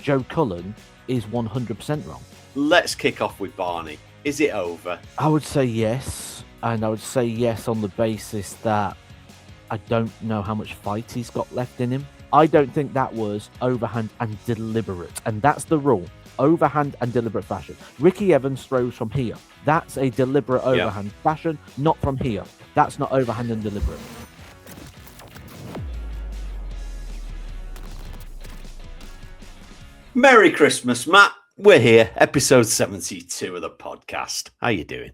Joe Cullen is 100% wrong. Let's kick off with Barney. Is it over? I would say yes, and I would say yes on the basis that I don't know how much fight he's got left in him. I don't think that was overhand and deliberate, and that's the rule. Overhand and deliberate fashion. Ricky Evans throws from here. That's a deliberate overhand fashion, not from here. That's not overhand and deliberate. Merry Christmas, Matt. We're here, episode 72 of the podcast. How you doing?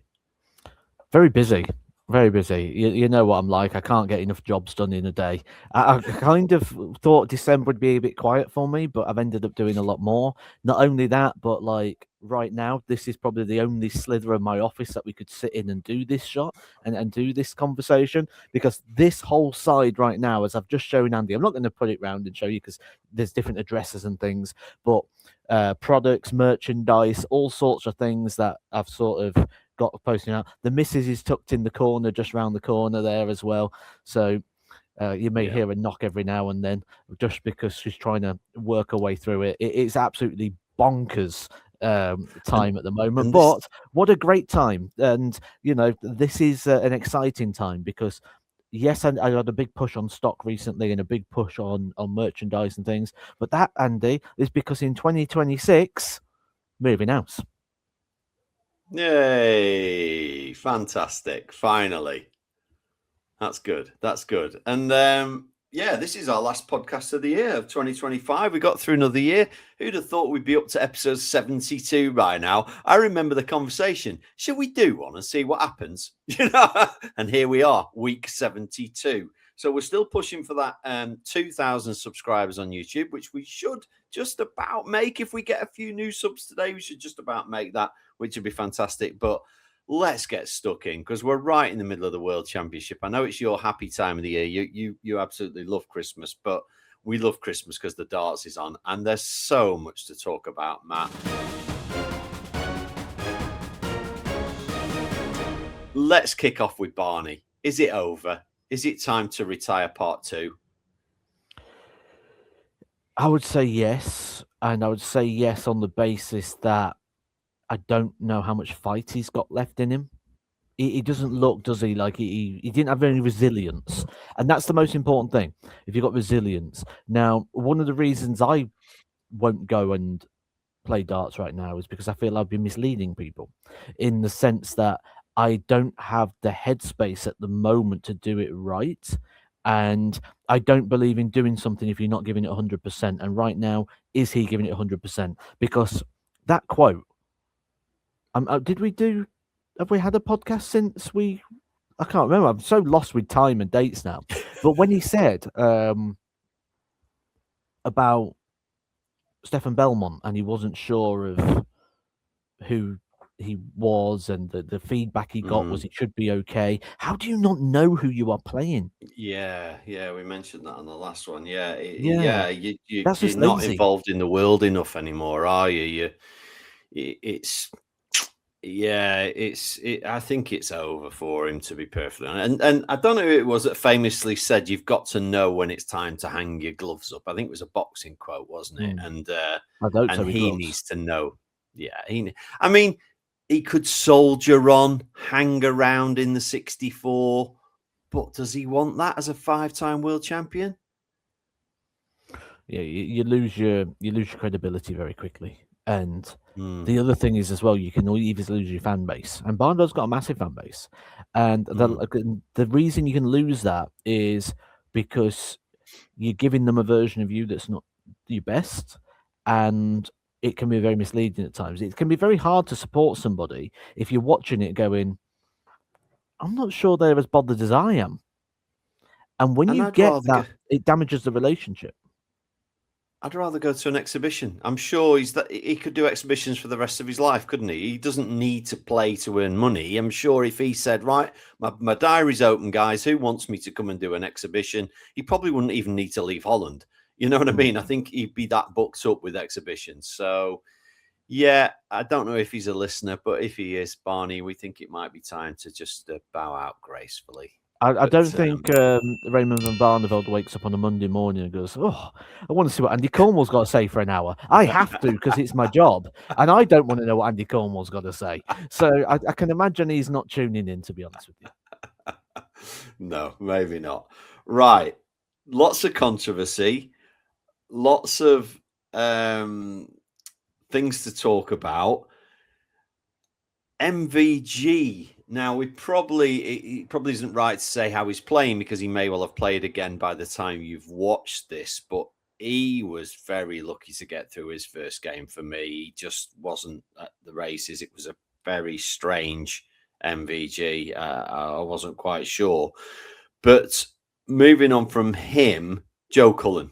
Very busy. Very busy. You know what I'm like. I can't get enough jobs done in a day. I kind of thought December would be a bit quiet for me, but I've ended up doing a lot more. Not only that, but like right now, this is probably the only slither of my office that we could sit in and do this shot and do this conversation, because this whole side right now, as I've just shown Andy, I'm not going to put it round and show you because there's different addresses and things, but products, merchandise, all sorts of things that I've sort of got posting out. The missus is tucked in the corner, just round the corner there as well. So you may hear a knock every now and then, just because she's trying to work her way through it. It's absolutely bonkers time at the moment, but what a great time. And, you know, this is an exciting time because, yes, I had a big push on stock recently and a big push on merchandise and things. But that, Andy, is because in 2026, moving house. Yay! Fantastic. Finally. That's good. That's good. And this is our last podcast of the year of 2025. We got through another year. Who'd have thought we'd be up to episode 72 by now? I remember the conversation. Should we do one and see what happens? You know, and here we are, week 72. So we're still pushing for that 2,000 subscribers on YouTube, which we should just about make. If we get a few new subs today, we should just about make that, which would be fantastic. But let's get stuck in, because we're right in the middle of the World Championship. I know it's your happy time of the year. You absolutely love Christmas, but we love Christmas because the darts is on, and there's so much to talk about, Matt. Let's kick off with Barney. Is it over? Is it time to retire part 2? I would say yes, and I would say yes on the basis that I don't know how much fight he's got left in him. He doesn't look, does he? Like he didn't have any resilience, and that's the most important thing. If you've got resilience. Now, one of the reasons I won't go and play darts right now is because I feel I've been misleading people, in the sense that I don't have the headspace at the moment to do it right. And I don't believe in doing something if you're not giving it 100%. And right now, is he giving it 100%? Because that quote, have we had a podcast since I can't remember. I'm so lost with time and dates now. But when he said about Stefan Belmont and he wasn't sure of who he was, and the feedback he got was it should be okay. How do you not know who you are playing? Yeah, we mentioned that on the last one. You're That's not lazy. involved in the world enough anymore, are you? I think it's over for him, to be perfectly honest. And I don't know who it was that famously said, "You've got to know when it's time to hang your gloves up." I think it was a boxing quote, wasn't it? And he needs to know. Yeah, he could soldier on, hang around in the 64, but does he want that as a 5-time world champion? Yeah, you lose your credibility very quickly. And the other thing is as well, you can even lose your fan base. And Barndo's got a massive fan base. And the reason you can lose that is because you're giving them a version of you that's not your best. And it can be very misleading at times. It can be very hard to support somebody if you're watching it going, I'm not sure they're as bothered as I am. And when you get that, it damages the relationship. I'd rather go to an exhibition. I'm sure he could do exhibitions for the rest of his life, couldn't he? He doesn't need to play to earn money. I'm sure if he said, right, my diary's open, guys, who wants me to come and do an exhibition? He probably wouldn't even need to leave Holland. You know what I mean? I think he'd be that booked up with exhibitions. So, yeah, I don't know if he's a listener, but if he is, Barney, we think it might be time to just bow out gracefully. I But don't think Raymond van Barneveld wakes up on a Monday morning and goes, "Oh, I want to see what Andy Cornwall's got to say for an hour. I have to because it's my job, and I don't want to know what Andy Cornwall's got to say." So I can imagine he's not tuning in, to be honest with you. No, maybe not. Right, lots of controversy, lots of things to talk about. MVG. Now, it probably isn't right to say how he's playing because he may well have played again by the time you've watched this, but he was very lucky to get through his first game for me. He just wasn't at the races. It was a very strange MVG. I wasn't quite sure. But moving on from him, Joe Cullen.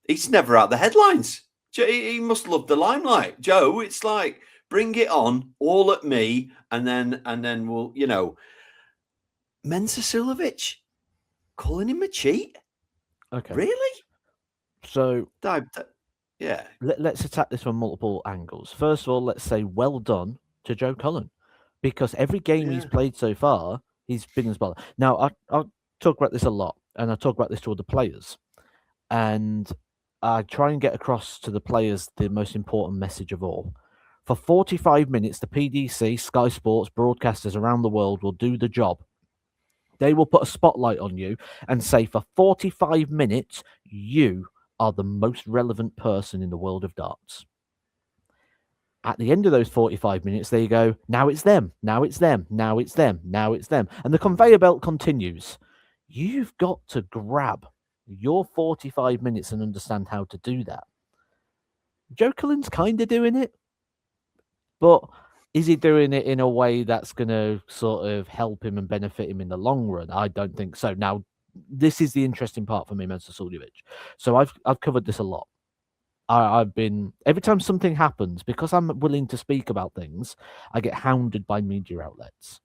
He's never out the headlines. He must love the limelight. Joe, it's like, bring it on, all at me, and then we'll, Mensur calling him a cheat. Okay, Really? so yeah. Let's attack this from multiple angles. First of all, let's say well done to Joe Cullen, because every game he's played so far, he's been as well. Now, I talk about this a lot, and I talk about this to other players, and I try and get across to the players the most important message of all. For 45 minutes, the PDC, Sky Sports, broadcasters around the world will do the job. They will put a spotlight on you and say, for 45 minutes, you are the most relevant person in the world of darts. At the end of those 45 minutes, there you go. Now it's them. Now it's them. Now it's them. Now it's them. And the conveyor belt continues. You've got to grab your 45 minutes and understand how to do that. Joe Cullen's kind of doing it, but is he doing it in a way that's going to sort of help him and benefit him in the long run? I don't think so. Now, this is the interesting part for me, Mensur. So I've covered this a lot. I've been, every time something happens, because I'm willing to speak about things, I get hounded by media outlets.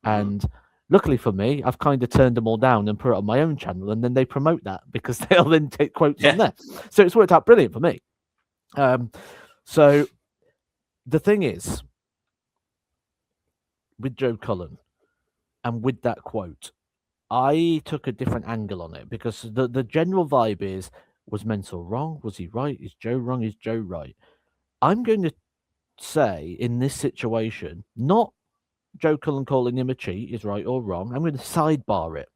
And luckily for me, I've kind of turned them all down and put it on my own channel, and then they promote that because they'll then take quotes on there. So it's worked out brilliant for me. So the thing is, with Joe Cullen and with that quote, I took a different angle on it because the general vibe is, was Mensur wrong? Was he right? Is Joe wrong? Is Joe right? I'm going to say in this situation, not Joe Cullen calling him a cheat is right or wrong. I'm going to sidebar it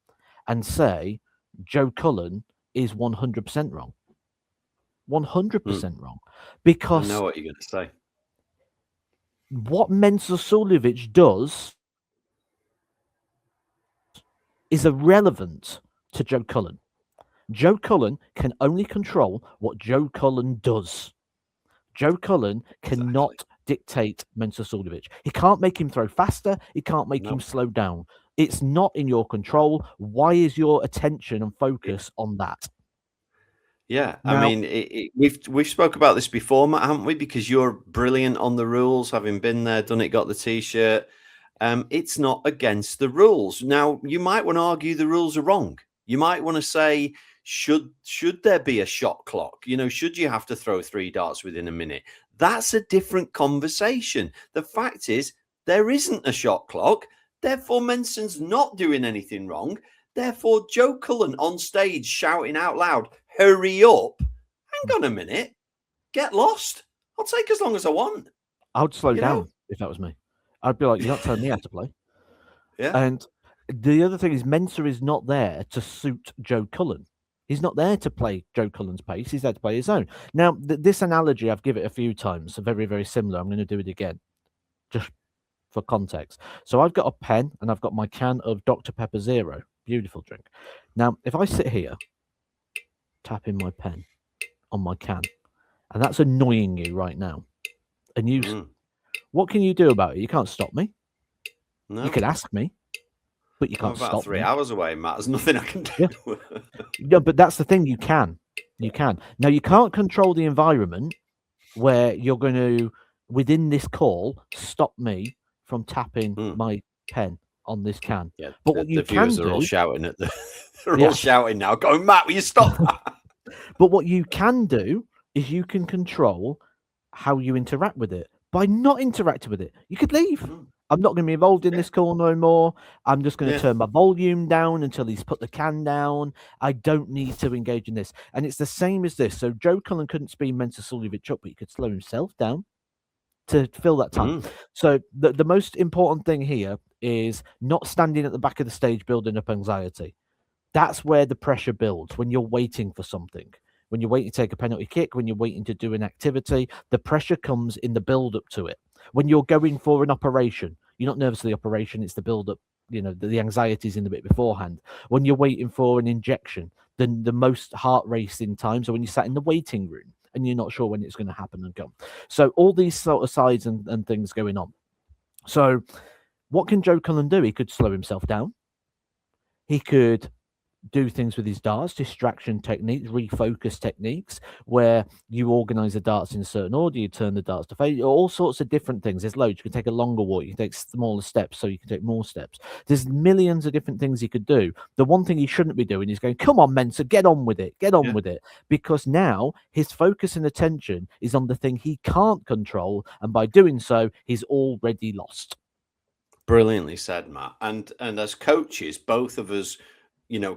and say Joe Cullen is 100% wrong. 100% wrong. Because I know what you're going to say. What Mensur does is irrelevant to Joe Cullen. Joe Cullen can only control what Joe Cullen does. Joe Cullen cannot dictate Mensur. He can't make him throw faster. He can't make him slow down. It's not in your control. Why is your attention and focus on that? Yeah, now, I mean, we've spoke about this before, Matt, haven't we? Because you're brilliant on the rules, having been there, done it, got the T-shirt. It's not against the rules. Now, you might want to argue the rules are wrong. You might want to say, should there be a shot clock? Should you have to throw 3 darts within a minute? That's a different conversation. The fact is, there isn't a shot clock. Therefore, Mensur's not doing anything wrong. Therefore, Joe Cullen on stage shouting out loud, hurry up. Hang on a minute. Get lost. I'll take as long as I want. I would slow down if that was me. I'd be like, you're not telling me how to play. Yeah. And the other thing is, Mensur is not there to suit Joe Cullen. He's not there to play Joe Cullen's pace. He's there to play his own. Now, this analogy, I've given it a few times, very, very similar. I'm going to do it again, just for context. So I've got a pen and I've got my can of Dr. Pepper Zero. Beautiful drink. Now, if I sit here, tapping my pen on my can, and that's annoying you right now, and you, what can you do about it? You can't stop me. No. You can ask me, but you can't stop me. 3 hours away, Matt. There's nothing I can do. Yeah. No, but that's the thing. You can. Now, you can't control the environment where you're going to, within this call, stop me from tapping my pen on this can. Yeah, but what you can do, are all shouting at the. They're all shouting now, going, Matt, will you stop that? But what you can do is you can control how you interact with it. By not interacting with it, you could leave. I'm not going to be involved in this call no more. I'm just going to Yeah. turn my volume down until he's put the can down. I don't need to engage in this. And it's the same as this. So Joe Cullen couldn't speed Mensur Suljovic up, but he could slow himself down to fill that time. So the most important thing here is not standing at the back of the stage building up anxiety. That's where the pressure builds when you're waiting for something. When you're waiting to take a penalty kick, when you're waiting to do an activity, the pressure comes in the build up to it. When you're going for an operation, you're not nervous of the operation, it's the build up, the anxiety's in the bit beforehand. When you're waiting for an injection, then the most heart racing times are when you sat in the waiting room and you're not sure when it's going to happen and go. So all these sort of sides and things going on. So what can Joe Cullen do? He could slow himself down. He could do things with his darts, distraction techniques, refocus techniques, where you organize the darts in a certain order, you turn the darts to face, all sorts of different things. There's loads. You can take a longer walk, you can take smaller steps, so you can take more steps. There's millions of different things he could do. The one thing he shouldn't be doing is going, come on, Mensur, get on with it, with it. Because now his focus and attention is on the thing he can't control, and by doing so, he's already lost. Brilliantly said, Matt. And as coaches, both of us,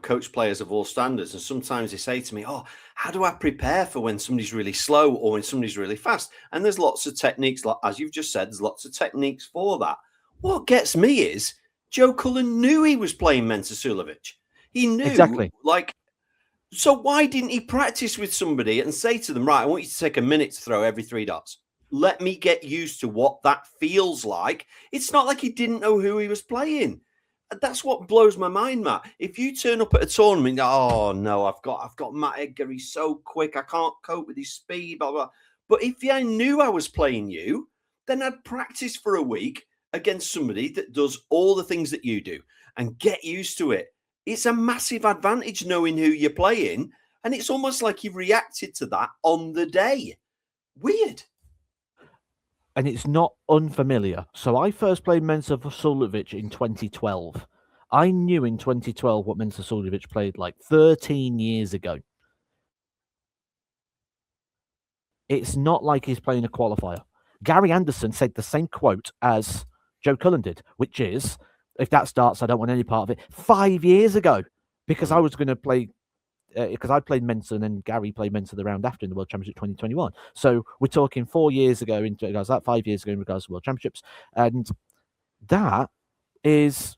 coach players of all standards. And sometimes they say to me, oh, how do I prepare for when somebody's really slow or when somebody's really fast? And there's lots of techniques, like, as you've just said, there's lots of techniques for that. What gets me is Joe Cullen knew he was playing Mensur Suljovic. He knew, exactly. So why didn't he practice with somebody and say to them, right, I want you to take a minute to throw every 3 darts. Let me get used to what that feels like. It's not like he didn't know who he was playing. That's what blows my mind, Matt. If you turn up at a tournament, oh no, I've got Matt Edgar. He's so quick, I can't cope with his speed, blah blah. But if I knew I was playing you, then I'd practice for a week against somebody that does all the things that you do and get used to it. It's a massive advantage knowing who you're playing, and it's almost like you've reacted to that on the day. Weird. And it's not unfamiliar. So I first played Mensur Suljovic in 2012. I knew in 2012 what Mensur Suljovic played like 13 years ago. It's not like he's playing a qualifier. Gary Anderson said the same quote as Joe Cullen did, which is, if that starts, I don't want any part of it, 5 years ago, because I was going to play because I played Mensur and then Gary played Mensur the round after in the World Championship 2021. So we're talking 4 years ago in regards to that, 5 years ago in regards to World Championships. And that is,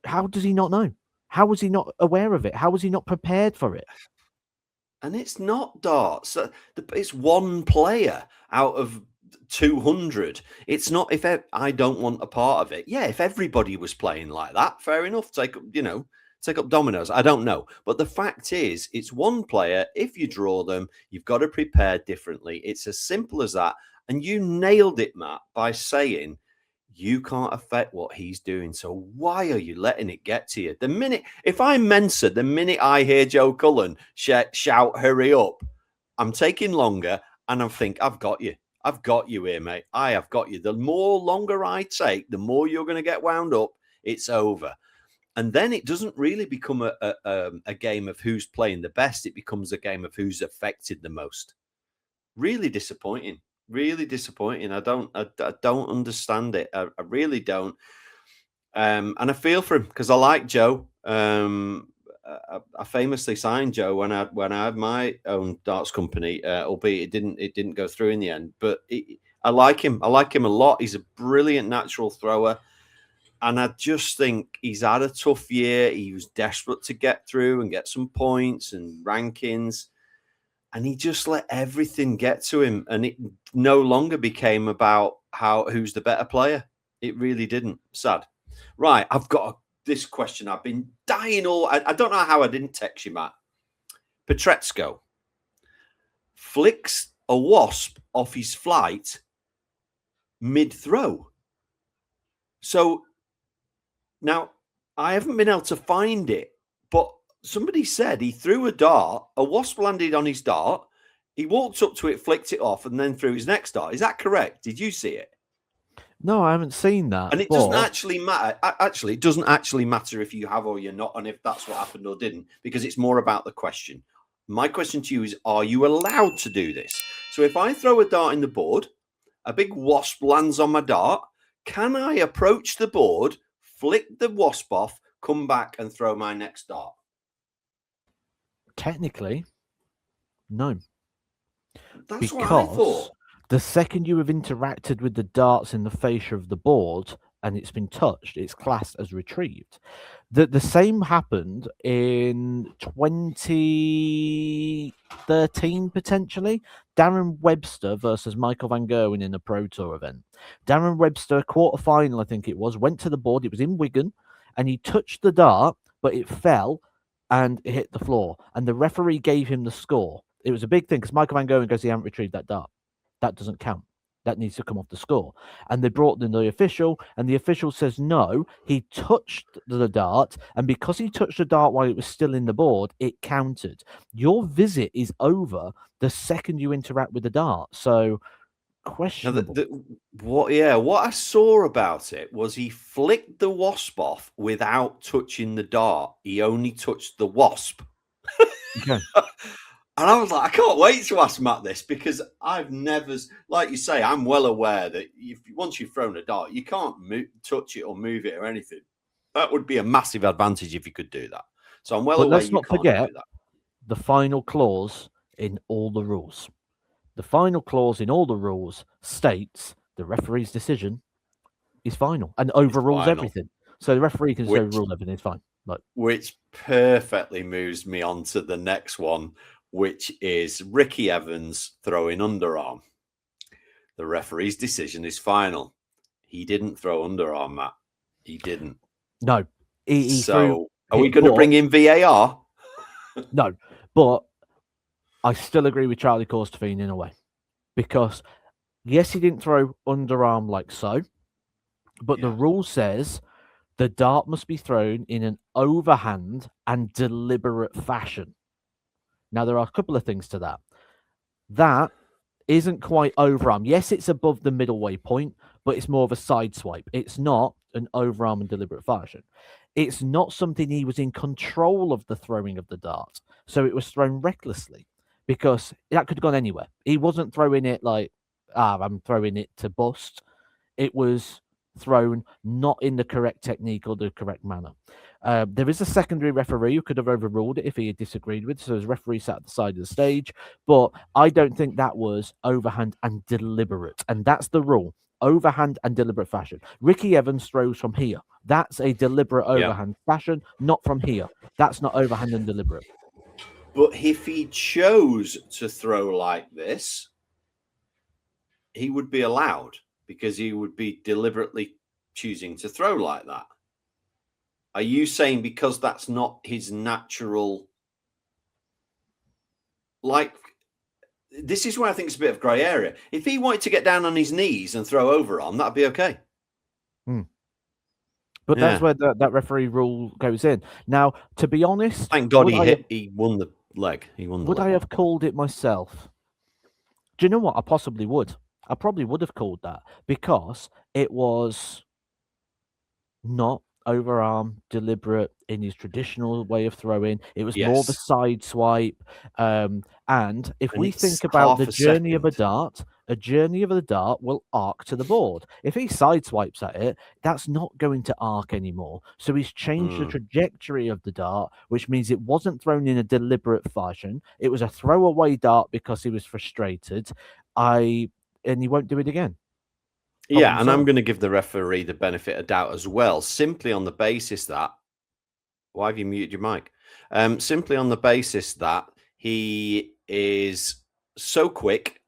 how does he not know? How was he not aware of it? How was he not prepared for it? And it's not darts. It's one player out of 200. It's not, if I don't want a part of it. Yeah, if everybody was playing like that, fair enough. Take up dominoes. I don't know. But the fact is, it's one player. If you draw them, you've got to prepare differently. It's as simple as that. And you nailed it, Matt, by saying you can't affect what he's doing. So why are you letting it get to you? If I'm Mensur, the minute I hear Joe Cullen shout, hurry up, I'm taking longer and I think, I've got you. I've got you here, mate. I have got you. The more longer I take, the more you're going to get wound up. It's over. And then it doesn't really become a game of who's playing the best. It becomes a game of who's affected the most. Really disappointing. Really disappointing. I don't understand it. I really don't. And I feel for him because I like Joe. I famously signed Joe when I had my own darts company, albeit it didn't go through in the end. But I like him. I like him a lot. He's a brilliant natural thrower. And I just think he's had a tough year. He was desperate to get through and get some points and rankings. And he just let everything get to him. And it no longer became about who's the better player. It really didn't. Sad. Right. I've got this question. I've been dying I don't know how I didn't text you, Matt. Petrol flicks a wasp off his flight mid-throw. So now I haven't been able to find it, but somebody said he threw a dart, a wasp landed on his dart, he walked up to it, flicked it off, and then threw his next dart. Is that correct? Did you see it? No, I haven't seen that. And it doesn't actually matter. Actually, it doesn't actually matter if you have or you're not, and if that's what happened or didn't, because it's more about the question. My question to you is, are you allowed to do this? So if I throw a dart in the board, a big wasp lands on my dart, can I approach the board, flick the wasp off, come back and throw my next dart? Technically, no. That's what I Because thought. the second you have interacted with the darts in the fascia of the board and it's been touched, it's classed as retrieved. The same happened in 2013, potentially. Darren Webster versus Michael Van Gerwen in a Pro Tour event. Darren Webster, quarterfinal, I think it was, went to the board. It was in Wigan, and he touched the dart, but it fell and it hit the floor. And the referee gave him the score. It was a big thing because Michael Van Gerwen goes, he hasn't retrieved that dart. That doesn't count. That needs to come off the score. And they brought in the official, and the official says, no, he touched the dart. And because he touched the dart while it was still in the board, it counted. Your visit is over the second you interact with the dart. So questionable. What I saw about it was he flicked the wasp off without touching the dart. He only touched the wasp. Okay. And I was like, I can't wait to ask Matt this, because I've never, like you say, I'm well aware that once you've thrown a dart, you can't touch it or move it or anything. That would be a massive advantage if you could do that. So I'm well aware let's you not can't forget do that. the final clause in all the rules. The final clause in all the rules states the referee's decision is final and overrules everything. So the referee can overrule everything. It's fine. Which perfectly moves me on to the next one, which is Ricky Evans throwing underarm. The referee's decision is final. He didn't throw underarm, Matt. He didn't. No. So are we going to bring in VAR? No. But I still agree with Charlie Corstefine in a way. Because, yes, he didn't throw underarm like so. But the rule says the dart must be thrown in an overhand and deliberate fashion. Now, there are a couple of things to that. That isn't quite overarm. Yes, it's above the middleway point, but it's more of a side swipe. It's not an overarm and deliberate fashion. It's not something he was in control of the throwing of the dart. So it was thrown recklessly because that could have gone anywhere. He wasn't throwing it like, I'm throwing it to bust. It was thrown not in the correct technique or the correct manner. There is a secondary referee who could have overruled it if he had disagreed with. So his referee sat at the side of the stage. But I don't think that was overhand and deliberate. And that's the rule. Overhand and deliberate fashion. Ricky Evans throws from here. That's a deliberate overhand fashion, not from here. That's not overhand and deliberate. But if he chose to throw like this, he would be allowed, because he would be deliberately choosing to throw like that. Are you saying because that's not his natural? Like, this is where I think it's a bit of grey area. If he wanted to get down on his knees and throw overarm, that'd be okay. But that's where that referee rule goes in. Now, to be honest, thank God he won the leg. He won the leg. Would I have called it myself? Do you know what? I possibly would. I probably would have called that because it was not overarm, deliberate in his traditional way of throwing. It was more of a side swipe. And if we think about the journey of a dart will arc to the board. If he side swipes at it, that's not going to arc anymore. So he's changed the trajectory of the dart, which means it wasn't thrown in a deliberate fashion. It was a throwaway dart because he was frustrated. And he won't do it again. Yeah, and I'm going to give the referee the benefit of doubt as well, simply on the basis that, why have you muted your mic? Simply on the basis that he is so quick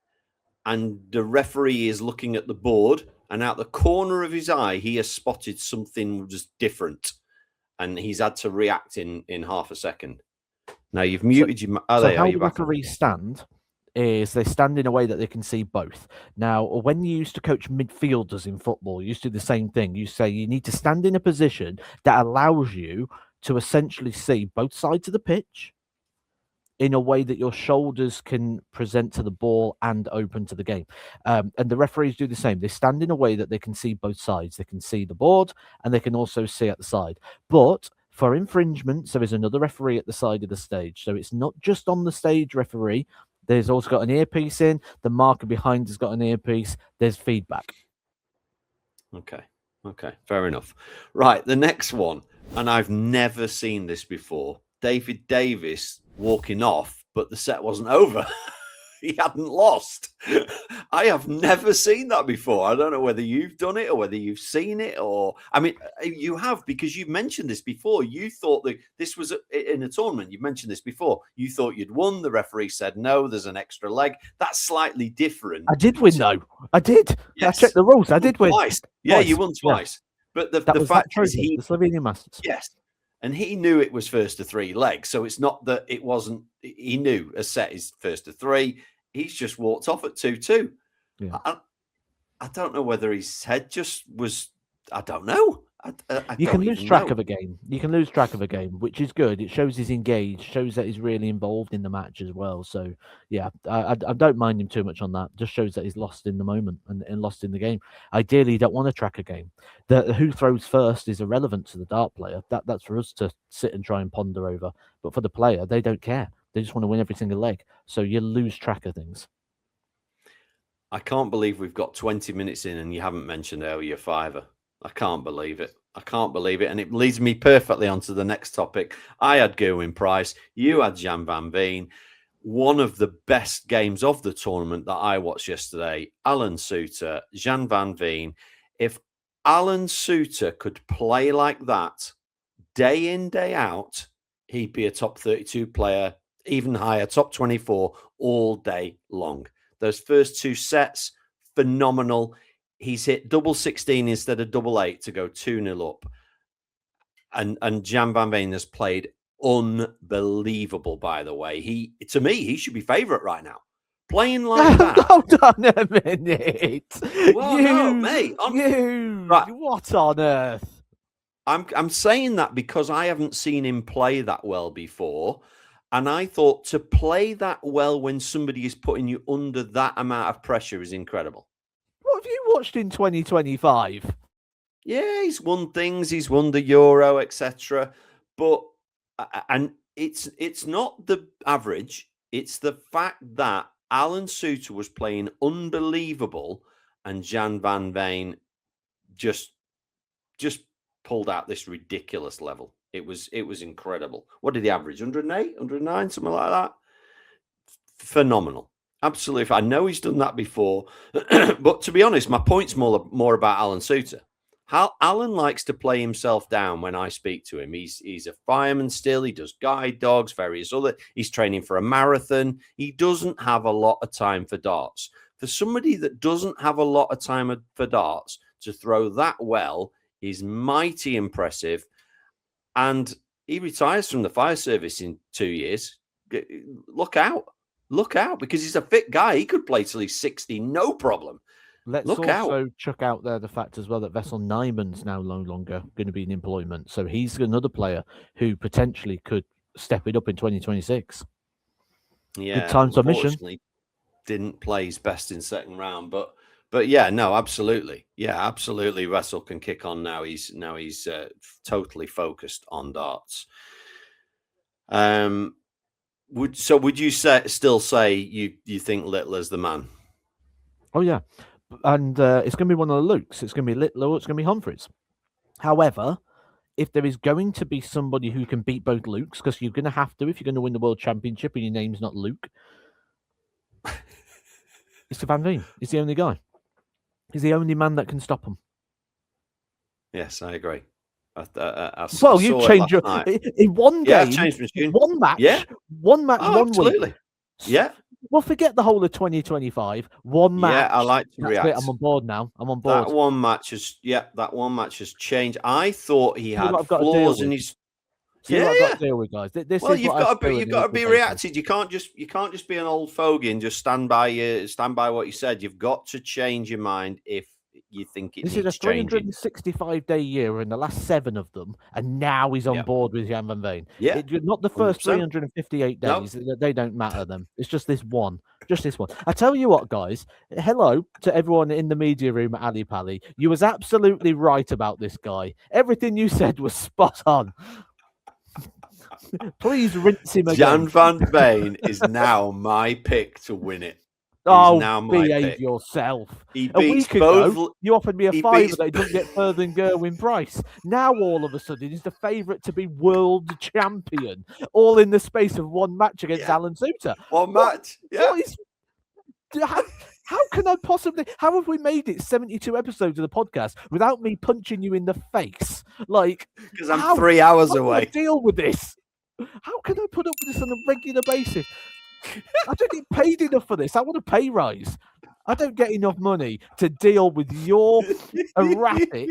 and the referee is looking at the board and out the corner of his eye, he has spotted something just different and he's had to react in half a second. Now you've muted your mic. How the referees stand is they stand in a way that they can see both. Now, when you used to coach midfielders in football, you used to do the same thing. You say you need to stand in a position that allows you to essentially see both sides of the pitch in a way that your shoulders can present to the ball and open to the game. And the referees do the same. They stand in a way that they can see both sides. They can see the board and they can also see at the side. But for infringements, there is another referee at the side of the stage. So it's not just on the stage referee. There's also got an earpiece in. The marker behind has got an earpiece. There's feedback. Okay, fair enough. Right, the next one, and I've never seen this before. David Davis walking off, but the set wasn't over. He hadn't lost. I have never seen that before. I don't know whether you've done it or whether you've seen it, or I mean, you have, because you've mentioned this before. You thought that this was in a tournament. You've mentioned this before. You thought you'd won. The referee said no. There's an extra leg. That's slightly different. I did win though. I did. Yes. I checked the rules. I did win twice. Yeah, you won twice. Yeah. But the fact is, the Slovenian Masters. Yes. And he knew it was first to 3 legs. So it's not that it wasn't, he knew a set is first to 3. He's just walked off at 2-2. Yeah. I don't know whether his head just was, I don't know. You can lose track of a game. You can lose track of a game, which is good. It shows he's engaged, shows that he's really involved in the match as well. So, yeah, I don't mind him too much on that. Just shows that he's lost in the moment and lost in the game. Ideally, you don't want to track a game. Who throws first is irrelevant to the dart player. That's for us to sit and try and ponder over. But for the player, they don't care. They just want to win every single leg. So you lose track of things. I can't believe we've got 20 minutes in and you haven't mentioned your fiver. I can't believe it. I can't believe it. And it leads me perfectly onto the next topic. I had Gerwyn Price. You had Jan van Veen. One of the best games of the tournament that I watched yesterday, Alan Suter, Jan van Veen. If Alan Suter could play like that day in, day out, he'd be a top 32 player, even higher, top 24 all day long. Those first 2 sets, phenomenal. He's hit double 16 instead of double 8 to go 2-0 up. And Jan van Veen has played unbelievable, by the way. To me, he should be favourite right now. Playing like that. Hold on a minute. Well, no, mate. Right. What on earth? I'm saying that because I haven't seen him play that well before. And I thought to play that well when somebody is putting you under that amount of pressure is incredible. What have you watched in 2025? Yeah, he's won things. He's won the Euro, etc. But and it's not the average. It's the fact that Alan Suter was playing unbelievable, and Jan van Veen just pulled out this ridiculous level. It was incredible. What did he average? 108, 109, something like that. Phenomenal. Absolutely. I know he's done that before, but to be honest, my point's more about Alan Suter. How Alan likes to play himself down when I speak to him. He's a fireman still. He does guide dogs, various other. He's training for a marathon. He doesn't have a lot of time for darts. For somebody that doesn't have a lot of time for darts to throw that well is mighty impressive. And he retires from the fire service in 2 years. Look out, because he's a fit guy. He could play till he's 60, no problem. Let's also chuck out there the fact as well that Vessel Nyman's now no longer going to be in employment. So he's another player who potentially could step it up in 2026. Yeah, good time submission. Didn't play his best in second round, but yeah, no, absolutely. Yeah, absolutely. Vessel can kick on now. He's totally focused on darts. Would you still say you think Littler's the man? Oh yeah. And it's going to be one of the Lukes. It's going to be Littler or it's going to be Humphreys. However, if there is going to be somebody who can beat both Lukes, because you're going to have to if you're going to win the World Championship and your name's not Luke, it's Van Veen. He's the only guy. He's the only man that can stop him. Yes, I agree. You changed your in one game. Yeah, changed my tune. One match. Yeah. One match. Oh, one absolutely. week. Yeah. Well, forget the whole of 2025. One match. Yeah, I like to react. I'm on board now. I'm on board. That one match has changed. I thought he had flaws in his. I've got to deal with, guys. You've got to be reacted. You can't just be an old fogey and just stand by what you said. You've got to change your mind if you think it needs changing. This is a 365-day year, and the last 7 of them, and now he's on board with Jan van Veen. Yeah, not the first 358 days. No. They don't matter them. It's just this one. I tell you what, guys. Hello to everyone in the media room at Ali Pally. You was absolutely right about this guy. Everything you said was spot on. Please rinse him again. Jan van Veen is now my pick to win it. Oh, now my behave pick. yourself. He A beats week ago, both. you offered me a he fiver beats- that it doesn't get further than Gerwin Price. Now, all of a sudden, he's the favourite to be world champion, all in the space of one match against Alan Suter. One match. Yeah. What is... How can I possibly... How have we made it 72 episodes of the podcast without me punching you in the face? Like... Because I'm 3 hours away. How can I deal with this? How can I put up with this on a regular basis? I don't get paid enough for this. I want a pay rise. I don't get enough money to deal with your erratic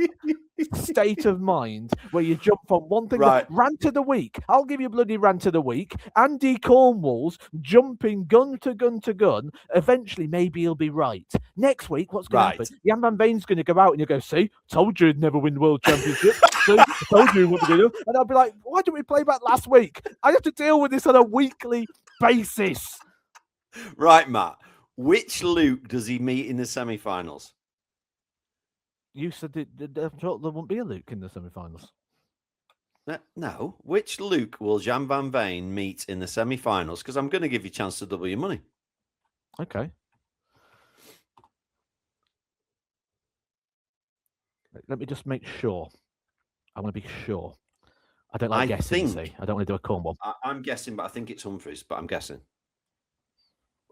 state of mind where you jump from one thing. Right. Rant of the week. I'll give you a bloody rant of the week. Andy Cornwall's jumping gun to gun to gun. Eventually, maybe he'll be right. Next week, what's going to happen? Jan Van Veen's going to go out and you'll go, see, told you he'd never win the World Championship. See, told you he wouldn't do it. And I'll be like, why didn't we play back last week? I have to deal with this on a weekly basis. Right, Matt. Which Luke does he meet in the semi-finals? You said there won't be a Luke in the semi-finals. No. Which Luke will Jan Van Veen meet in the semi-finals? Because I'm going to give you a chance to double your money. Okay. Let me just make sure. I want to be sure. I don't like guessing. See, I don't want to do a Cornwall. I'm guessing, but I think it's Humphries. But I'm guessing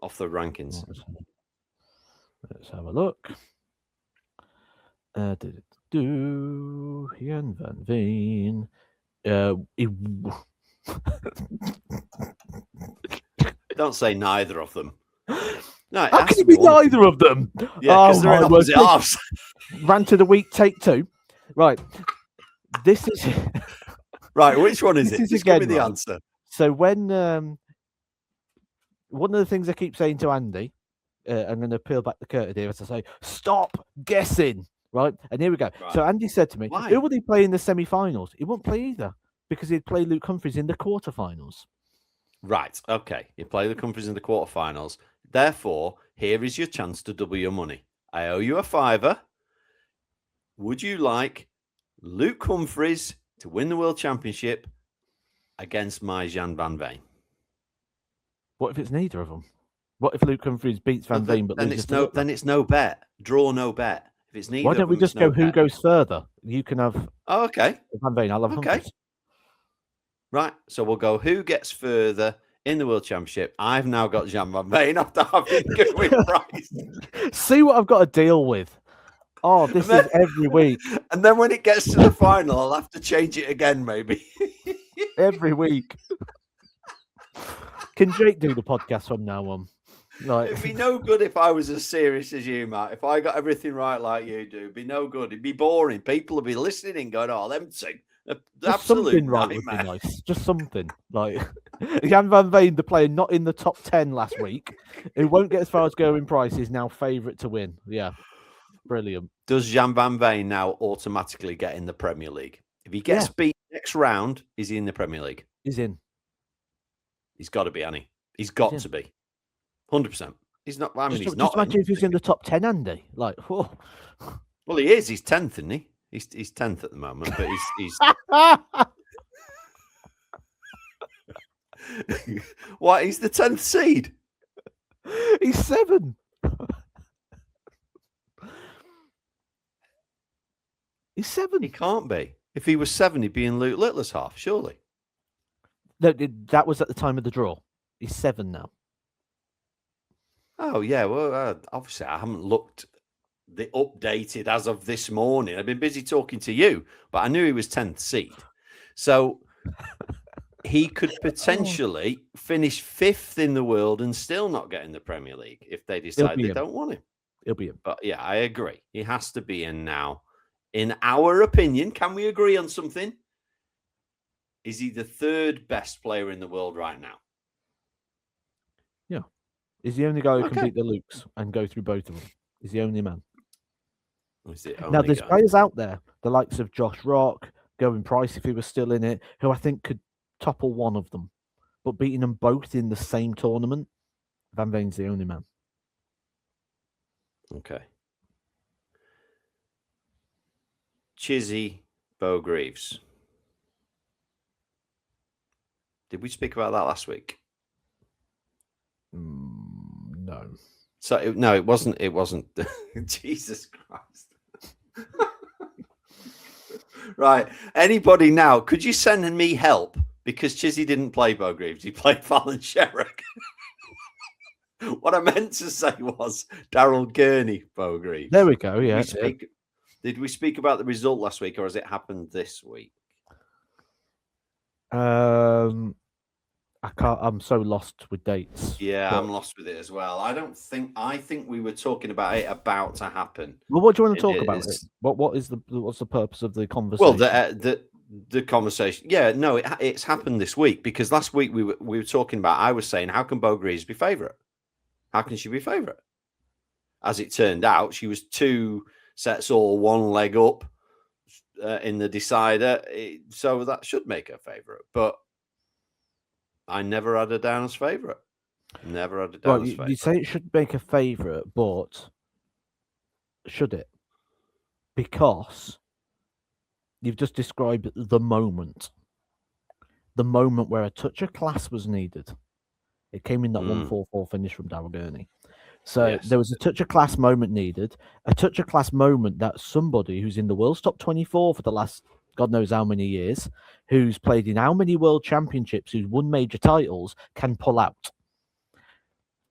off the rankings. Let's have a look. Jan Van Veen. Don't say neither of them. No, how can it be neither of them? Yeah, because they're in opposite halves. Rant of the week, take 2. Right. This is right. Which one is it? Just give me the answer. So when one of the things I keep saying to Andy, I'm going to peel back the curtain here as I say, stop guessing. Right. And here we go. Right. So Andy said to me, who would he play in the semi-finals? He won't play either because he'd play Luke Humphries in the quarterfinals. Right. Okay. You play Luke Humphries in the quarterfinals. Therefore, here is your chance to double your money. I owe you a £5. Would you like Luke Humphries to win the World Championship against my Jan Van Veen? What if it's neither of them? What if Luke Humphries beats Van Veen but loses? Then it's no bet. Draw no bet. If it's neither. Why don't we just go who goes further? You can have. Oh, okay. Van Veen. I'll have Humphries. Right. So we'll go who gets further in the World Championship. I've now got Jan Van Veen after having Gerwin Price. See what I've got to deal with. Oh, this is every week. And then when it gets to the final, I'll have to change it again, maybe. Every week. Can Jake do the podcast from now on? Like... It'd be no good if I was as serious as you, Matt. If I got everything right like you do, it'd be no good. It'd be boring. People would be listening and going, oh, them two. Something right would be nice. Just something. Like Jan Van Veen, the player not in the top 10 last week, who won't get as far as Gerwin Price, is now favourite to win. Yeah. Brilliant. Does Jan Van Veen now automatically get in the Premier League? If he gets beat next round, is he in the Premier League? He's in. He's got to be, Annie. He's got to be. 100%. He's not. I mean, he's not. Just imagine if he's in the top 10, Andy. Like, whoa. Well, he is. He's 10th, isn't he? He's 10th at the moment, but he's. What? He's the 10th seed. He's 7. He's 7. He can't be. If he was 7, he'd be in Luke Littler's half, surely. No, that was at the time of the draw. He's 7 now. Oh, yeah. Well, obviously, I haven't looked the updated as of this morning. I've been busy talking to you, but I knew he was 10th seed. So he could potentially finish 5th in the world and still not get in the Premier League if they decide they don't want him. He'll be in. But yeah, I agree. He has to be in now. In our opinion, can we agree on something? Is he the 3rd best player in the world right now? Yeah. He's the only guy who can beat the Lukes and go through both of them. He's the only man. Now, there's players out there, the likes of Josh Rock, Gerwin Price, if he was still in it, who I think could topple one of them. But beating them both in the same tournament, Van Veen's the only man. Okay. Chizzy, Bo Greaves. Did we speak about that last week? No. So it wasn't. It wasn't. Jesus Christ. Right. Anybody now? Could you send me help? Because Chizzy didn't play Bo Greaves. He played Fallon Sherrock. What I meant to say was Daryl Gurney, Bo Greaves. There we go. Yeah. Did we speak about the result last week, or has it happened this week? I can't. I'm so lost with dates. Yeah, I'm lost with it as well. I think we were talking about it about to happen. Well, what do you want to talk about? It? What's the purpose of the conversation? Well, the conversation. Yeah, no, it's happened this week because last week we were talking about. I was saying, how can Bo Greaves be favourite? How can she be favourite? As it turned out, she was 2 sets or 1 leg up in the decider, so that should make her favourite. But I never had her down as favourite. Never had her down as favourite. You say it should make a favourite, but should it? Because you've just described the moment where a touch of class was needed. It came in that 1-4-4 finish from Daryl Gurney. So yes, there was a touch of class moment needed, a touch of class moment that somebody who's in the world's top 24 for the last God knows how many years, who's played in how many world championships, who's won major titles, can pull out.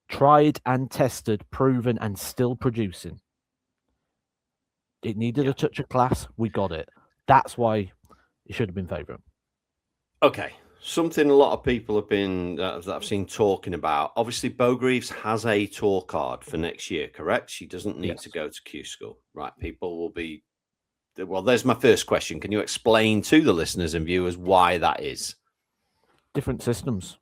Tried and tested, proven, and still producing. It needed a touch of class. We got it. That's why it should have been favourite. Okay. Something a lot of people have been that I've seen talking about. Obviously, Bo Greaves has a tour card for next year, correct? She doesn't need to go to Q School, right? People will be. Well, there's my first question. Can you explain to the listeners and viewers why that is? Different systems,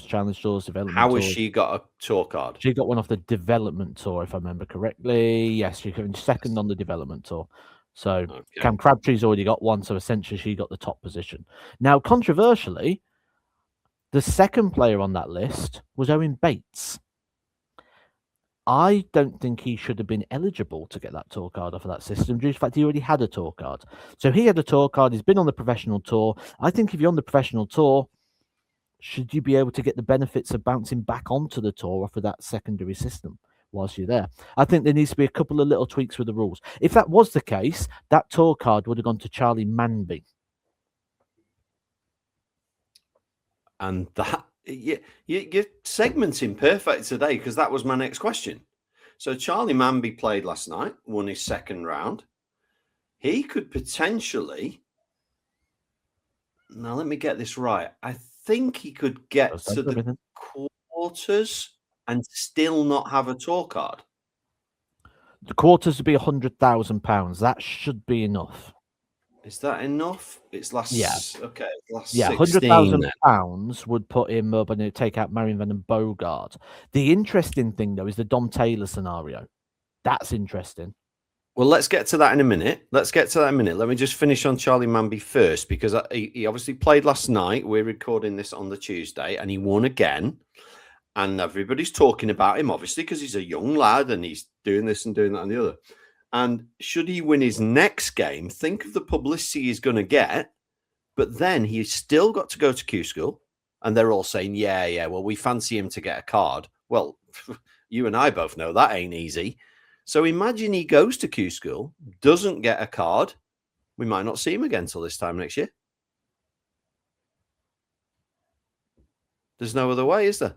challenge tours, development. How has she got a tour card? She got one off the development tour, if I remember correctly. Yes, she came second on the development tour. So Cam Crabtree's already got one, so essentially she got the top position. Now, controversially, the second player on that list was Owen Bates. I don't think he should have been eligible to get that tour card off of that system due to the fact he already had a tour card. So he had a tour card, he's been on the professional tour. I think if you're on the professional tour, should you be able to get the benefits of bouncing back onto the tour off of that secondary system whilst you're there? I think there needs to be a couple of little tweaks with the rules. If that was the case, that tour card would have gone to Charlie Manby. And that, you're segmenting perfect today because that was my next question. So Charlie Manby played last night, won his second round. He could potentially... Now, let me get this right. I think he could get to the quarters and still not have a tour card. The quarters would be £100,000. That should be enough. Is that enough? It's last. Yeah. Okay. Last £100,000 would put him up and it'd take out Marion Van den Bogart. The interesting thing, though, is the Dom Taylor scenario. That's interesting. Well, let's get to that in a minute. Let me just finish on Charlie Manby first, because he obviously played last night. We're recording this on the Tuesday, and he won again. And everybody's talking about him, obviously, because he's a young lad and he's doing this and doing that and the other. And should he win his next game, think of the publicity he's going to get. But then he's still got to go to Q School. And they're all saying, yeah, well, we fancy him to get a card. Well, you and I both know that ain't easy. So imagine he goes to Q School, doesn't get a card. We might not see him again till this time next year. There's no other way, is there?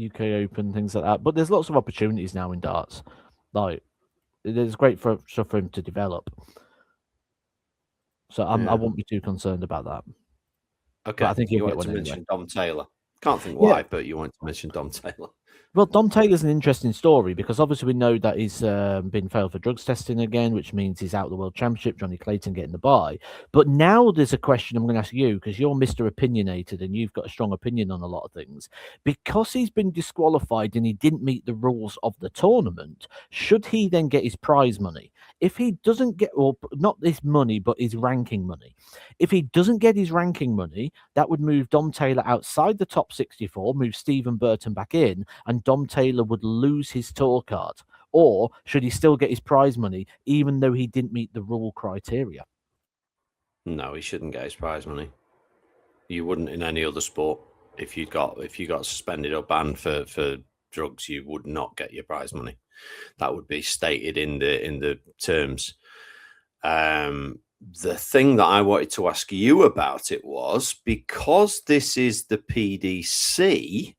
UK Open, things like that. But there's lots of opportunities now in darts. Like, it's great for him to develop. So I won't be too concerned about that. Okay, but I think you want to mention Dom Taylor. Can't think why, but you want to mention Dom Taylor. Well, Dom Taylor's an interesting story because obviously we know that he's been failed for drugs testing again, which means he's out of the World Championship. Johnny Clayton getting the bye. But now there's a question I'm going to ask you because you're Mr. Opinionated and you've got a strong opinion on a lot of things. Because he's been disqualified and he didn't meet the rules of the tournament, should he then get his prize money? If he doesn't get, or not his money, but his ranking money. If he doesn't get his ranking money, that would move Dom Taylor outside the top 64, move Stephen Burton back in, and Dom Taylor would lose his tour card. Or should he still get his prize money, even though he didn't meet the rule criteria? No, he shouldn't get his prize money. You wouldn't in any other sport. if you got suspended or banned for drugs, you would not get your prize money. That would be stated in the terms. The thing that I wanted to ask you about it was, because this is the PDC,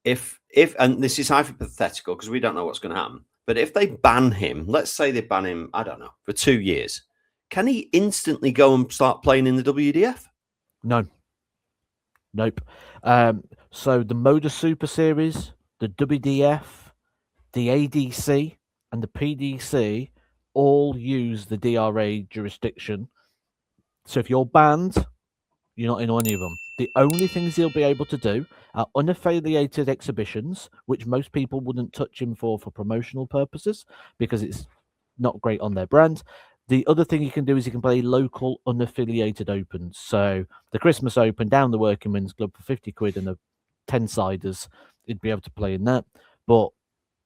if and this is hypothetical because we don't know what's going to happen, but if they ban him, let's say they ban him, I don't know, for 2 years, can he instantly go and start playing in the WDF? No. Nope. So the Motor Super Series, the WDF, the ADC, and the PDC all use the DRA jurisdiction. So if you're banned, you're not in any of them. The only things he'll be able to do are unaffiliated exhibitions, which most people wouldn't touch him for promotional purposes because it's not great on their brand. The other thing he can do is he can play local unaffiliated opens. So the Christmas Open down the Working Men's Club for 50 quid and a 10-siders, he'd be able to play in that. But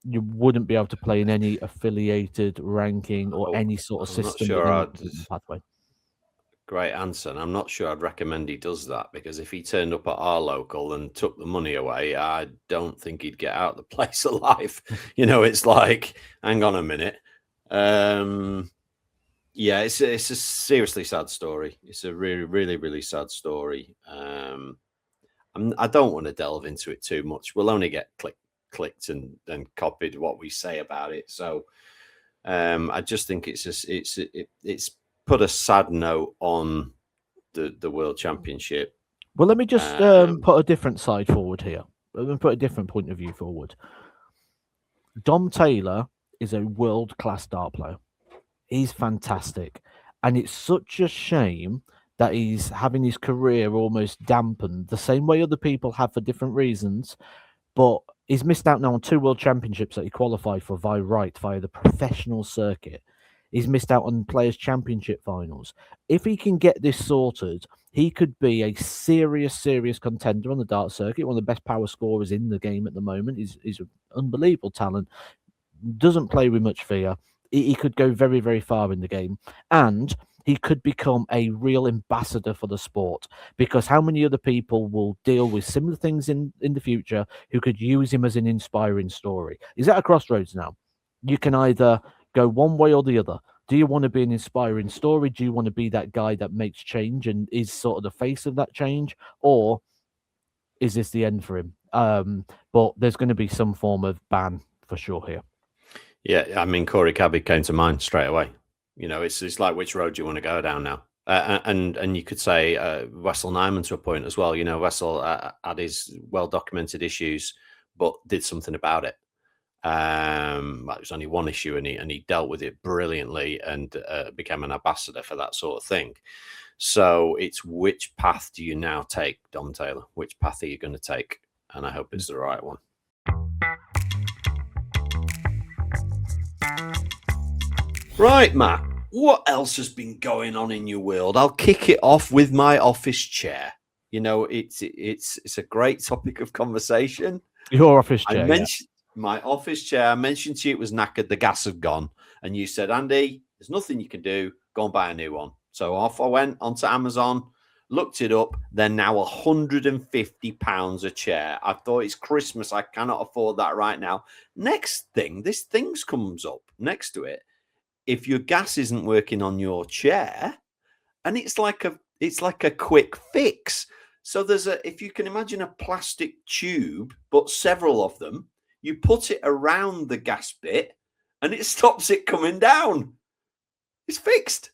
you wouldn't be able to play in any affiliated ranking or any sort of I'm not system sure pathway. Great answer. And I'm not sure I'd recommend he does that, because if he turned up at our local and took the money away, I don't think he'd get out of the place alive. It's like, hang on a minute. Yeah, it's a seriously sad story. It's a really, really, really sad story. I don't want to delve into it too much. We'll only get clicked and copied what we say about it. So I just think it's put a sad note on the World Championship. Well, let me just put a different side forward here. Let me put a different point of view forward. Dom Taylor is a world-class dart player. He's fantastic. And it's such a shame that he's having his career almost dampened the same way other people have for different reasons. But he's missed out now on 2 World Championships that he qualified for via the professional circuit. He's missed out on Players' Championship finals. If he can get this sorted, he could be a serious contender on the dart circuit, one of the best power scorers in the game at the moment. He's an unbelievable talent, doesn't play with much fear. He could go very, very far in the game, and he could become a real ambassador for the sport, because how many other people will deal with similar things in the future who could use him as an inspiring story? He's at a crossroads now. You can either go one way or the other. Do you want to be an inspiring story? Do you want to be that guy that makes change and is sort of the face of that change? Or is this the end for him? But there's going to be some form of ban for sure here. Yeah, I mean, Corey Cabby came to mind straight away. It's like, which road do you want to go down now? And you could say Wessel Nyman to a point as well. Wessel had his well-documented issues, but did something about it. It was only one issue, and he dealt with it brilliantly and became an ambassador for that sort of thing. So it's, which path do you now take, Dom Taylor? Which path are you going to take? And I hope it's the right one. Right, Matt, what else has been going on in your world? I'll kick it off with my office chair. It's a great topic of conversation. Your office chair. My office chair. I mentioned to you it was knackered. The gas had gone. And you said, Andy, there's nothing you can do. Go and buy a new one. So off I went onto Amazon, looked it up. They're now £150 a chair. I thought, it's Christmas. I cannot afford that right now. Next thing, this thing comes up next to it. If your gas isn't working on your chair, and it's like a quick fix. So if you can imagine a plastic tube, but several of them, you put it around the gas bit and it stops it coming down. It's fixed.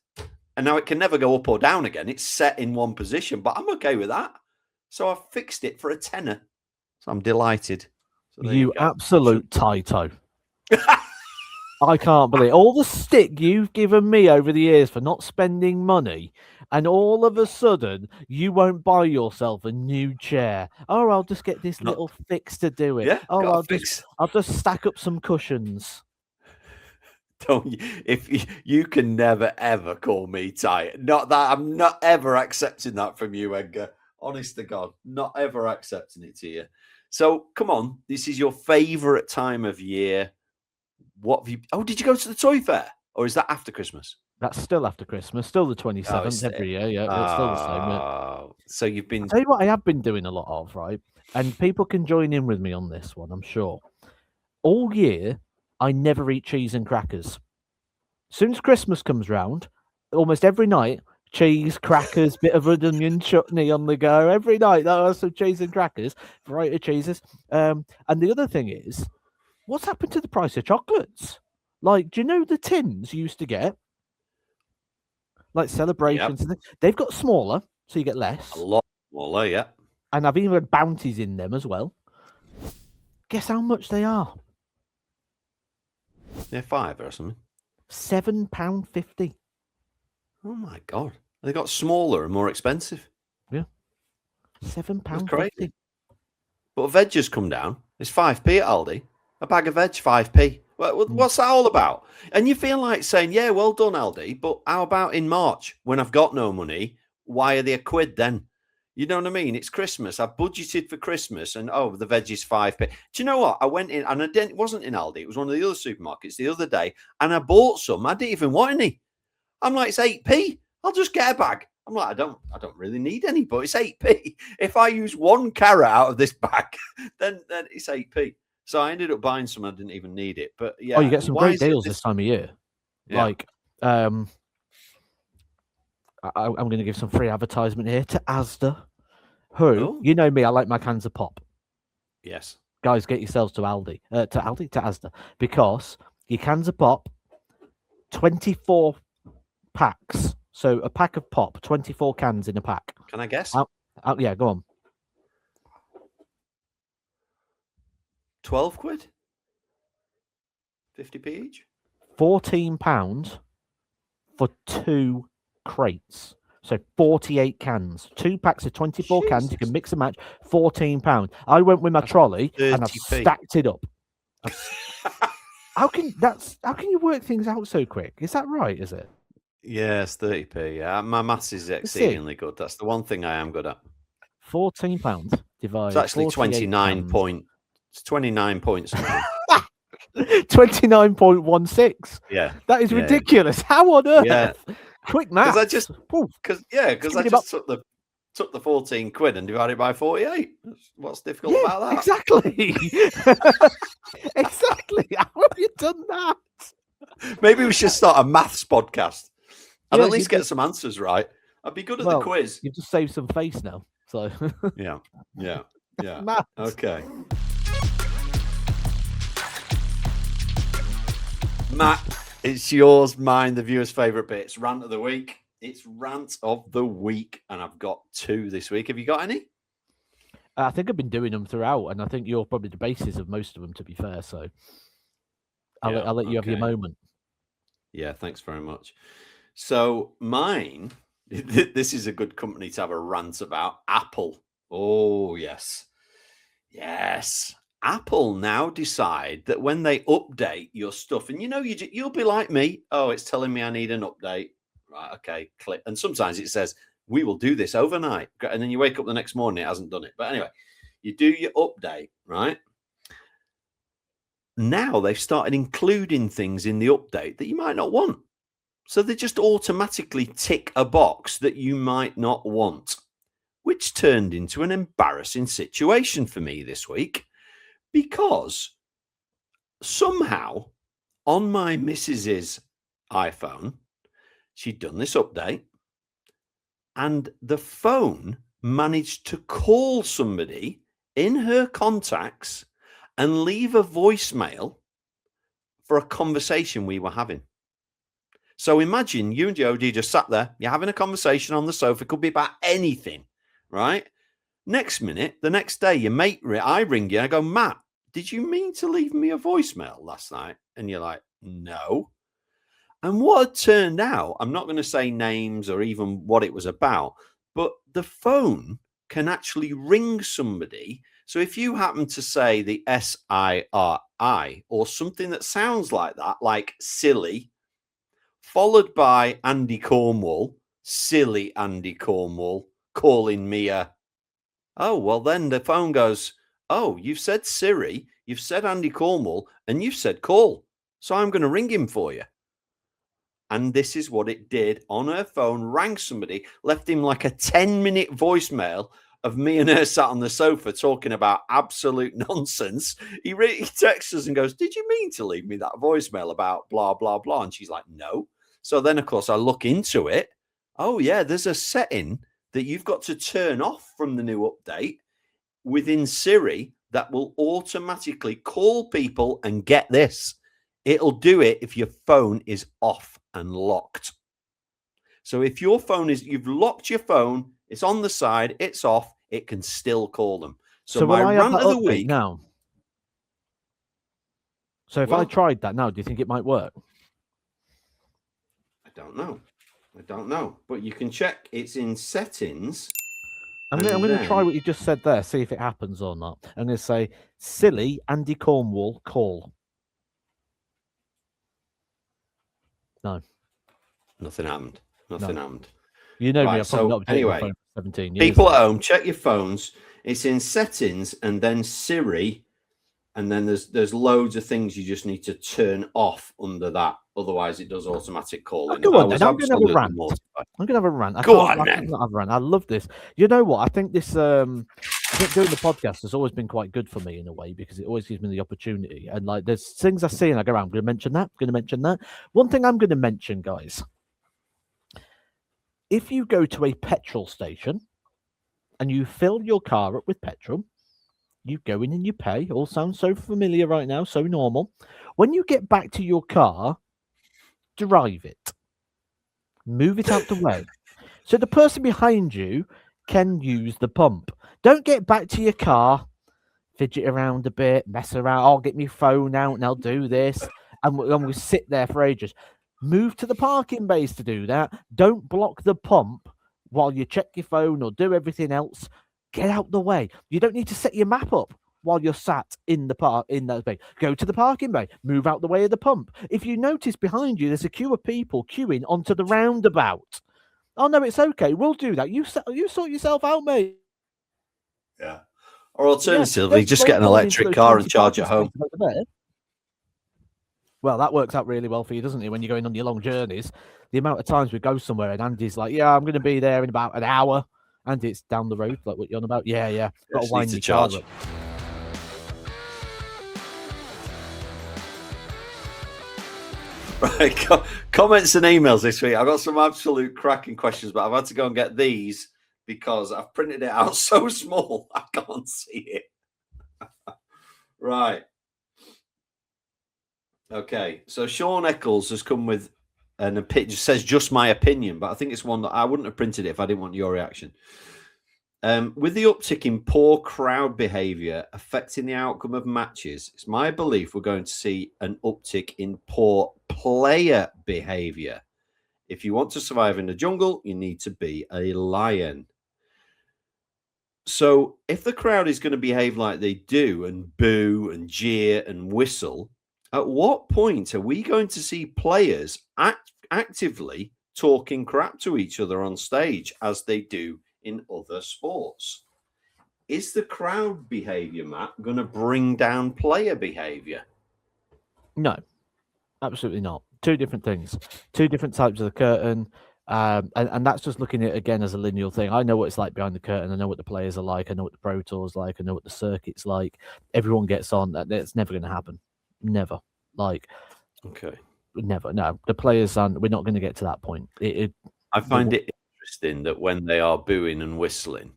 And now it can never go up or down again. It's set in one position, but I'm okay with that. So I fixed it for £10. So I'm delighted. So you absolute Taito. I can't believe all the stick you've given me over the years for not spending money, and all of a sudden you won't buy yourself a new chair. Oh, I'll just get this little fix to do it. Yeah, I'll just stack up some cushions. If you can never ever call me tight. Not that, I'm not ever accepting that from you, Edgar. Honest to God, not ever accepting it to you. So come on, this is your favourite time of year. What have you? Oh, did you go to the toy fair, or is that after Christmas? That's still after Christmas, still the 27th every year. Yeah, it's still the same. Yeah. So you've been. I'll tell you what I have been doing a lot of, right? And people can join in with me on this one, I'm sure. All year, I never eat cheese and crackers. Soon as Christmas comes round, almost every night, cheese, crackers, bit of red onion chutney on the go. Every night, there are some cheese and crackers, variety of cheeses. And the other thing is, what's happened to the price of chocolates? Like, do you know the tins you used to get? Like celebrations, and they've got smaller, so you get less. A lot smaller, yeah. And I've even had bounties in them as well. Guess how much they are? Yeah, £5 or something. £7.50. Oh my god, they got smaller and more expensive. Yeah, £7.50. Crazy. But veg has come down. It's 5p at Aldi. A bag of veg, 5p. What's that all about? And you feel like saying, yeah, well done, Aldi, but how about in March when I've got no money? Why are they £1 then? You know what I mean? It's Christmas. I've budgeted for Christmas and, the veg is 5p. Do you know what? I went in and it wasn't in Aldi. It was one of the other supermarkets the other day and I bought some. I didn't even want any. I'm like, it's 8p. I'll just get a bag. I'm like, I don't really need any, but it's 8p. If I use one carrot out of this bag, then it's 8p. So I ended up buying some. I didn't even need it. But yeah. Oh, you get some great deals this time of year. Yeah. Like, I'm going to give some free advertisement here to Asda. You know me, I like my cans of pop. Yes. Guys, get yourselves to Asda, because your cans of pop, 24 packs. So a pack of pop, 24 cans in a pack. Can I guess? Yeah, go on. 12 quid? 50p each? £14 for 2 crates. So 48 cans, 2 packs of 24 cans. You can mix and match. £14. I went with my trolley and I've stacked it up. How can you work things out so quick? Is that right? Is it? Yes, 30p. Yeah, my maths is exceedingly good. That's the one thing I am good at. £14 divided. It's actually 29 points. 29.16. Yeah, that is ridiculous. How on earth? Yeah. Quick math. Because I just took the 14 quid and divided by 48. What's difficult about that? Exactly. Exactly. How have you done that? Maybe we should start a maths podcast and at least get some answers right. I'd be good at the quiz. You've just saved some face now. So yeah. Maths. Okay. Matt, it's yours, mine, the viewers' favourite bit. It's Rant of the Week. It's Rant of the Week, and I've got 2 this week. Have you got any? I think I've been doing them throughout, and I think you're probably the basis of most of them, to be fair. So I'll let you have your moment. Yeah, thanks very much. So mine, this is a good company to have a rant about. Apple. Oh, yes. Yes. Apple now decide that when they update your stuff, and you'll be like me. Oh, it's telling me I need an update. Right, okay, click. And sometimes it says, we will do this overnight. And then you wake up the next morning, it hasn't done it. But anyway, you do your update, right? Now they've started including things in the update that you might not want. So they just automatically tick a box that you might not want, which turned into an embarrassing situation for me this week. Because somehow on my missus's iPhone, she'd done this update and the phone managed to call somebody in her contacts and leave a voicemail for a conversation we were having. So imagine you and Jodie just sat there, you're having a conversation on the sofa, it could be about anything, right? Next minute, the next day, your mate, I ring you and I go, Matt, did you mean to leave me a voicemail last night? And you're like, no. And what had turned out, I'm not going to say names or even what it was about, but the phone can actually ring somebody. So if you happen to say the SIRI or something that sounds like that, like silly, followed by Andy Cornwall, silly Andy Cornwall, calling me well, then the phone goes, oh, you've said Siri, you've said Andy Cornwall, and you've said call. So I'm going to ring him for you. And this is what it did on her phone, rang somebody, left him like a 10-minute voicemail of me and her sat on the sofa talking about absolute nonsense. He texts us and goes, "Did you mean to leave me that voicemail about blah, blah, blah?" And she's like, "No." So then, of course, I look into it. Oh, yeah, there's a setting that you've got to turn off from the new update within Siri that will automatically call people, and get this, it'll do it if your phone is off and locked. So if your phone is, you've locked your phone, it's on the side, it's off, it can still call them. So my rant of the week now. So if I tried that now, do you think it might work? I don't know. But you can check. It's in settings. I'm going to try what you just said there, see if it happens or not. I'm going to say, "Silly Andy Cornwall, call." No. Nothing happened. Nothing happened. You know me, I've probably not updated my phone for 17 years. People at home, check your phones. It's in settings and then Siri. And then there's loads of things you just need to turn off under that. Otherwise, it does automatic calling. Go on, then. I'm going to have a rant. I'm going to have a rant. I love this. You know what? I think this, I think doing the podcast has always been quite good for me in a way, because it always gives me the opportunity. And like, there's things I see and I go, "I'm going to mention that. I'm going to mention that." One thing I'm going to mention, guys, if you go to a petrol station and you fill your car up with petrol, you go in and you pay. All sounds so familiar right now, so normal. When you get back to your car, drive it. Move it out the way, so the person behind you can use the pump. Don't get back to your car, fidget around a bit, mess around. I'll get my phone out and I'll do this. And we sit there for ages. Move to the parking bays to do that. Don't block the pump while you check your phone or do everything else. Get out the way. You don't need to set your map up while you're sat in the park in that bay. Go to the parking bay. Move out the way of the pump. If you notice behind you, there's a queue of people queuing onto the roundabout. Oh no, it's okay. We'll do that. You sort yourself out, mate. Yeah. Or alternatively, just get an electric car and charge at home. Well, that works out really well for you, doesn't it? When you're going on your long journeys, the amount of times we go somewhere and Andy's like, "Yeah, I'm going to be there in about an hour." And it's down the road, like what you're on about. Yeah. Got to wind your charge. Right, comments and emails this week. I've got some absolute cracking questions, but I've had to go and get these because I've printed it out so small I can't see it. Right. Okay, so Sean Eccles has come with an opinion, says just my opinion, but I think it's one that I wouldn't have printed it if I didn't want your reaction. With the uptick in poor crowd behaviour affecting the outcome of matches, it's my belief we're going to see an uptick in poor player behaviour. If you want to survive in the jungle, you need to be a lion. So if the crowd is going to behave like they do and boo and jeer and whistle, at what point are we going to see players actively talking crap to each other on stage as they do in other sports? Is the crowd behavior, Matt, going to bring down player behavior? No, absolutely not. Two different things, two different types of the curtain. And that's just looking at it again as a lineal thing. I know what it's like behind the curtain. I know what the players are like. I know what the Pro Tour's like. I know what the circuit's like. Everyone gets on. That's never going to happen. Never. Okay. Never. No, the players aren't. We're not going to get to that point. I find it interesting that when they are booing and whistling,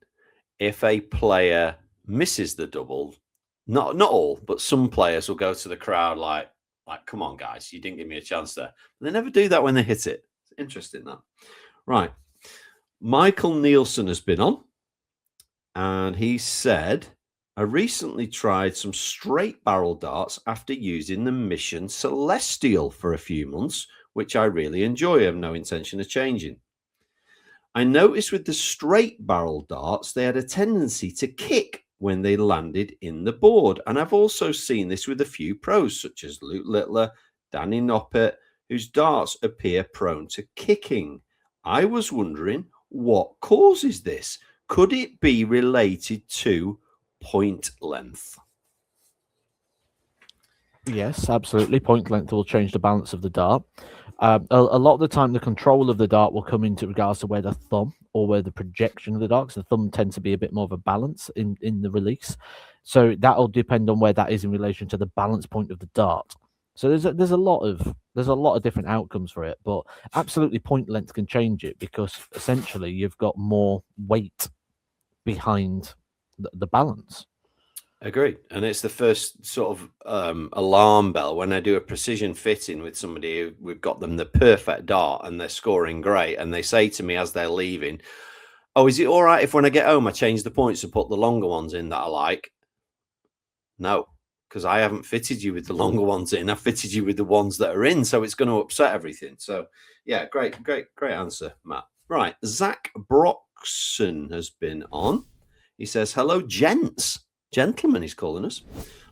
if a player misses the double, not all, but some players will go to the crowd like, "Come on, guys, you didn't give me a chance there." But they never do that when they hit it. It's interesting, that. Right. Michael Nielsen has been on, and he said, "I recently tried some straight barrel darts after using the Mission Celestial for a few months, which I really enjoy. I have no intention of changing. I noticed with the straight barrel darts, they had a tendency to kick when they landed in the board. And I've also seen this with a few pros, such as Luke Littler, Danny Noppert, whose darts appear prone to kicking. I was wondering what causes this. Could it be related to point length?" Yes, absolutely. Point length will change the balance of the dart. A lot of the time, the control of the dart will come into regards to where the thumb or where the projection of the dart. 'Cause the thumb tends to be a bit more of a balance in the release, so that'll depend on where that is in relation to the balance point of the dart. So there's a lot of different outcomes for it, but absolutely point length can change it because essentially you've got more weight behind the balance. Agreed. And it's the first sort of alarm bell when I do a precision fitting with somebody who we've got them the perfect dart and they're scoring great. And they say to me as they're leaving, "Oh, is it all right if when I get home I change the points and put the longer ones in that I like?" No, because I haven't fitted you with the longer ones in. I've fitted you with the ones that are in. So it's going to upset everything. So yeah, great answer, Matt. Right. Zach Broxson has been on. He says, "Hello, gents. Gentlemen," he's calling us.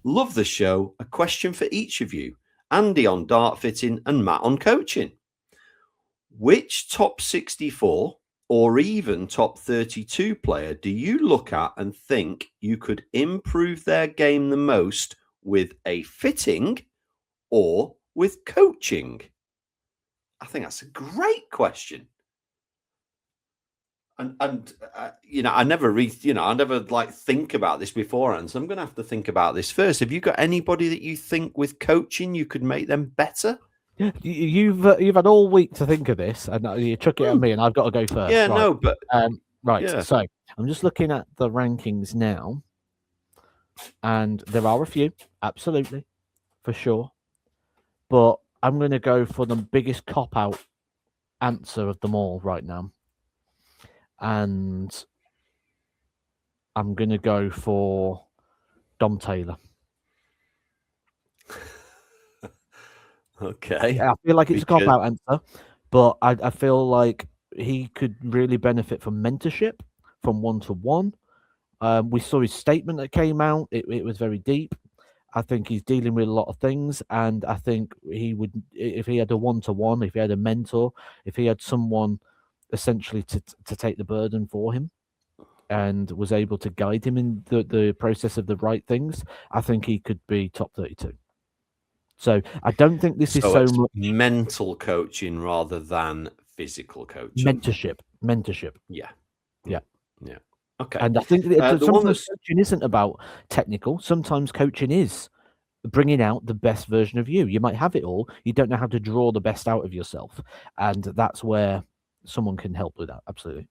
"Love the show. A question for each of you. Andy on dart fitting and Matt on coaching. Which top 64 or even top 32 player do you look at and think you could improve their game the most with a fitting or with coaching?" I think that's a great question. And I never I never think about this beforehand. So I'm going to have to think about this first. Have you got anybody that you think with coaching you could make them better? Yeah, you've had all week to think of this, and you chuck it at me, and I've got to go first. Yeah, right. no, but right. yeah. So I'm just looking at the rankings now, and there are a few, absolutely, for sure. But I'm going to go for the biggest cop-out answer of them all right now. And I'm going to go for Dom Taylor. Okay. Yeah, I feel like it's a cop-out answer, but I feel like he could really benefit from mentorship, from one-to-one. We saw his statement that came out. It was very deep. I think he's dealing with a lot of things, and I think he would, if he had a one-to-one, if he had a mentor, if he had someone essentially to take the burden for him and was able to guide him in the process of the right things, I think he could be top 32. So I don't think this is so much mental coaching rather than physical coaching. Mentorship. Yeah. Okay. And I think sometimes coaching isn't about technical. Sometimes coaching is bringing out the best version of you. You might have it all. You don't know how to draw the best out of yourself. And that's where someone can help with that. Absolutely.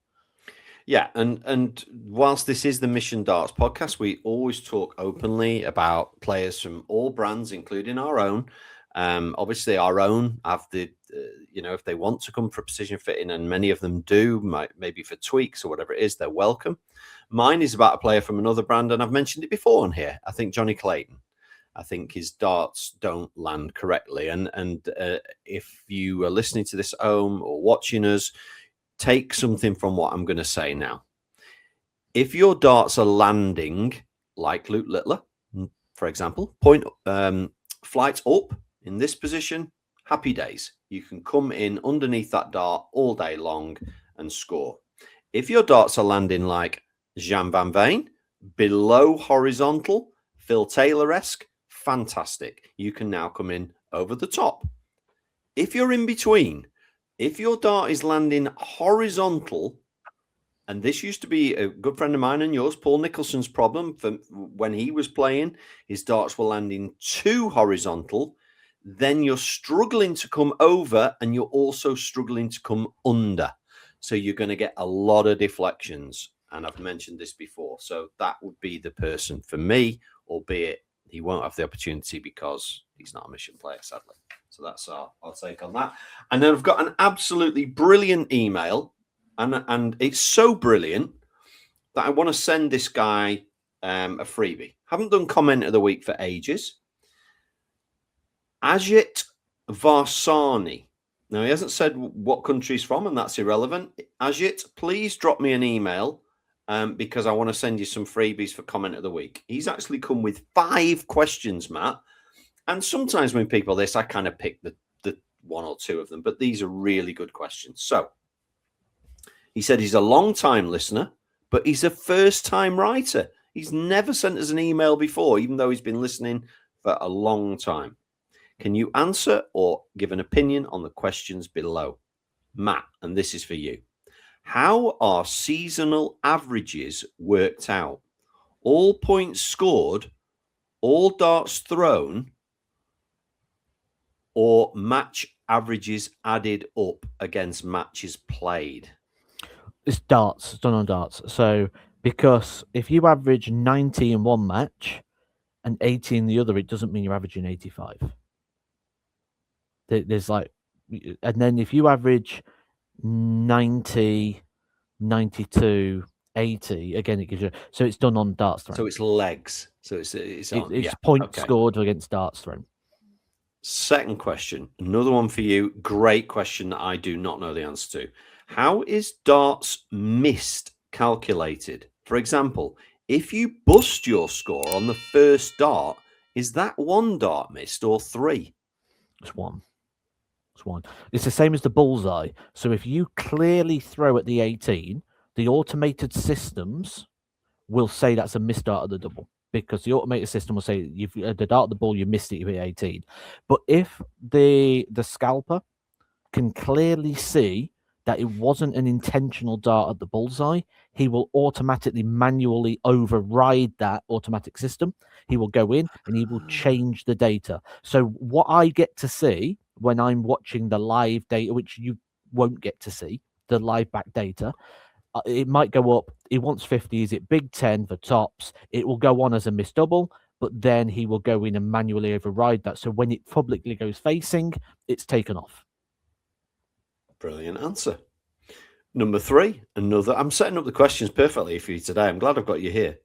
Yeah. And whilst this is the Mission Darts podcast, we always talk openly about players from all brands, including our own. Obviously, our own have the, if they want to come for precision fitting, and many of them do, maybe for tweaks or whatever it is, they're welcome. Mine is about a player from another brand, and I've mentioned it before on here. I think Johnny Clayton. I think his darts don't land correctly. And if you are listening to this at home or watching us, take something from what I'm going to say now. If your darts are landing like Luke Littler, for example, flight up in this position, happy days. You can come in underneath that dart all day long and score. If your darts are landing like Jan van Veen, below horizontal, Phil Taylor-esque, fantastic. You can now come in over the top. If you're in between, if your dart is landing horizontal, and this used to be a good friend of mine and yours, Paul Nicholson's problem for when he was playing, his darts were landing too horizontal, then you're struggling to come over and you're also struggling to come under. So you're going to get a lot of deflections. And I've mentioned this before. So that would be the person for me, albeit he won't have the opportunity because he's not a mission player, sadly. So that's our take on that. And then I've got an absolutely brilliant email. And it's so brilliant that I want to send this guy a freebie. Haven't done comment of the week for ages. Ajit Varsani. Now, he hasn't said what country he's from, and that's irrelevant. Ajit, please drop me an email because I want to send you some freebies for comment of the week. He's actually come with 5 questions, Matt. And sometimes when people this, I kind of pick the one or two of them, but these are really good questions. So he said he's a long-time listener, but he's a first-time writer. He's never sent us an email before, even though he's been listening for a long time. Can you answer or give an opinion on the questions below? Matt, and this is for you. How are seasonal averages worked out? All points scored, all darts thrown, or match averages added up against matches played? It's darts. It's done on darts. So because if you average 90 in one match and 80 in the other, it doesn't mean you're averaging 85. There's like, and then if you average 90, 92, 80, again, it gives you, so it's done on darts thrown. So it's legs. So it's on. It's Yeah. points Okay. scored against darts thrown. Second question, another one for you. Great question that I do not know the answer to. How is darts missed calculated? For example, if you bust your score on the first dart, is that one dart missed or three? It's one. It's one. It's the same as the bullseye. So if you clearly throw at the 18, the automated systems will say that's a missed dart at the double, because the automated system will say you've the dart at the ball, you missed it, you hit 18. But if the scalper can clearly see that it wasn't an intentional dart at the bullseye, he will automatically manually override that automatic system. He will go in and he will change the data. So what I get to see when I'm watching the live data, which you won't get to see, the live back data, it might go up. He wants 50. Is it Big 10 for tops? It will go on as a missed double, but then he will go in and manually override that. So when it publicly goes facing, it's taken off. Brilliant answer. Number three, another. I'm setting up the questions perfectly for you today. I'm glad I've got you here.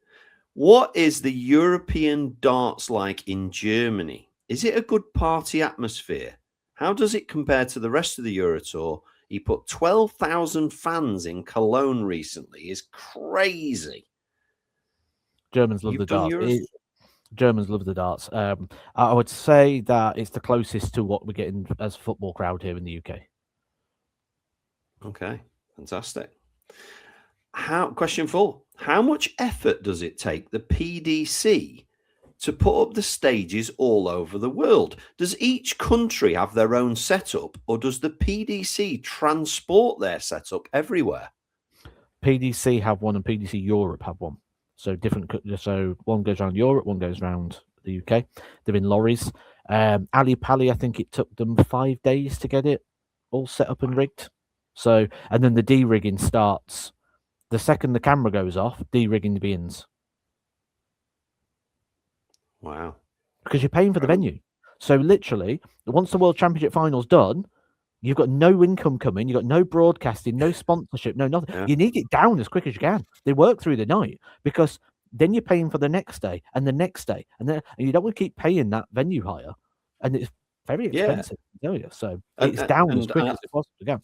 What is the European darts like in Germany? Is it a good party atmosphere? How does it compare to the rest of the Euro Tour? He put 12,000 fans in Cologne recently. Is crazy. Germans love the darts. Germans love the darts. I would say that it's the closest to what we're getting as a football crowd here in the UK. Okay, fantastic. Question 4. How much effort does it take the PDC to put up the stages all over the world? Does each country have their own setup, or does the PDC transport their setup everywhere? PDC have one and PDC Europe have one. So different. So one goes around Europe, one goes around the UK. They're in lorries. Ali Pali, I think it took them 5 days to get it all set up and rigged. So, and then the de-rigging starts the second the camera goes off. De-rigging begins. Wow. Because you're paying for the venue. So literally, once the World Championship final's done, you've got no income coming, you've got no broadcasting, no sponsorship, no nothing. Yeah. You need it down as quick as you can. They work through the night, because then you're paying for the next day and the next day, and then you don't want to keep paying that venue hire, and it's very expensive. Yeah. So it's down as quick as it possibly can.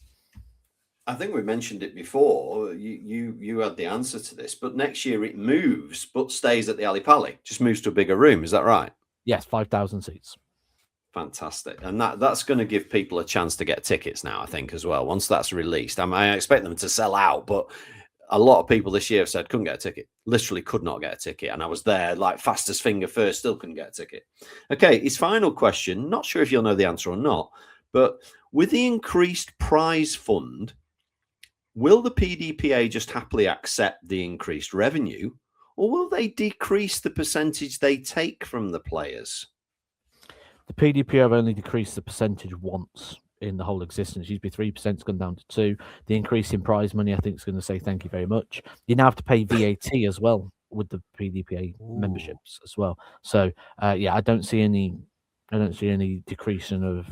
I think we mentioned it before. You had the answer to this, but next year it moves, but stays at the Ali Pali. Just moves to a bigger room. Is that right? Yes, 5,000 seats. Fantastic. And that's going to give people a chance to get tickets now, I think, as well, once that's released. I expect them to sell out, but a lot of people this year have said couldn't get a ticket, literally could not get a ticket. And I was there like fastest finger first, still couldn't get a ticket. Okay, his final question, not sure if you'll know the answer or not, but with the increased prize fund, will the PDPA just happily accept the increased revenue, or will they decrease the percentage they take from the players? The PDPA have only decreased the percentage once in the whole existence. It used to be 3%, it's gone down to 2%. The increase in prize money, I think, is going to say thank you very much. You now have to pay VAT as well with the PDPA memberships as well. So I don't see any decreasing of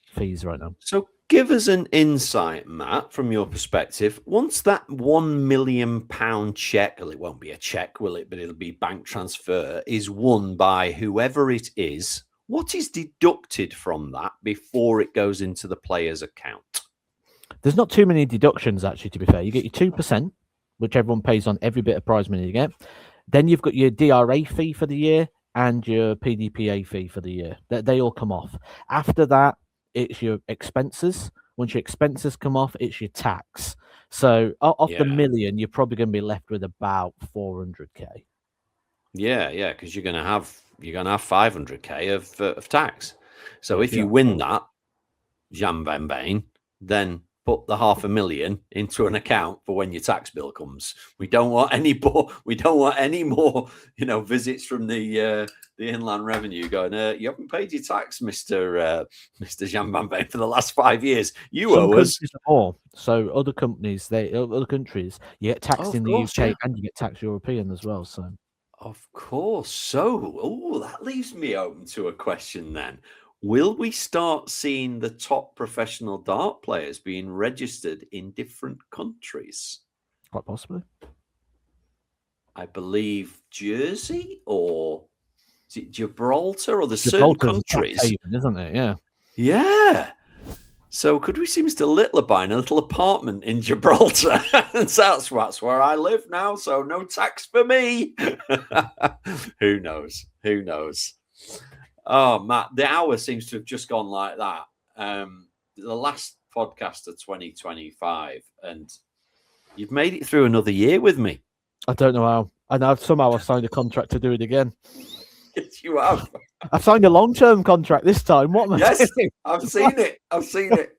fees right now. So give us an insight, Matt, from your perspective. Once that £1 million check, well, it won't be a check, will it? But it'll be bank transfer, is won by whoever it is. What is deducted from that before it goes into the player's account? There's not too many deductions, actually, to be fair. You get your 2%, which everyone pays on every bit of prize money you get. Then you've got your DRA fee for the year and your PDPA fee for the year. They all come off. After that, it's your expenses. Once your expenses come off, it's your tax. So off the million, you're probably going to be left with about 400k. Yeah, because you're going to have 500k of tax. So if you win that, Jean Van Bane, then put the $500,000 into an account for when your tax bill comes. We don't want any more. We don't want any more, visits from the Inland Revenue going, you haven't paid your tax, Mr. Jean Van Bane, for the last 5 years. You owe us. More. So other companies, other countries, you get taxed in the UK and you get taxed European as well. So, of course. So, that leaves me open to a question then. Will we start seeing the top professional dart players being registered in different countries? Quite possibly. I believe Jersey, or is it Gibraltar, or the certain countries, haven, isn't it? Yeah. Yeah. So could we see Mr. Littler buying a little apartment in Gibraltar? That's where I live now, so no tax for me. Who knows? Who knows? Oh, Matt, the hour seems to have just gone like that. The last podcast of 2025, and you've made it through another year with me. I don't know how. And I've signed a contract to do it again. Yes, you have. I've signed a long-term contract this time. What am I doing? I've seen it. I've seen it.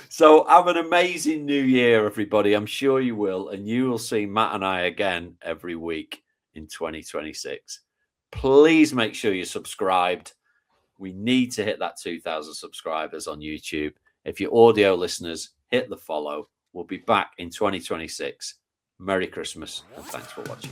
So have an amazing new year, everybody. I'm sure you will. And you will see Matt and I again every week in 2026. Please make sure you're subscribed. We need to hit that 2,000 subscribers on YouTube. If you're audio listeners, hit the follow. We'll be back in 2026. Merry Christmas and thanks for watching.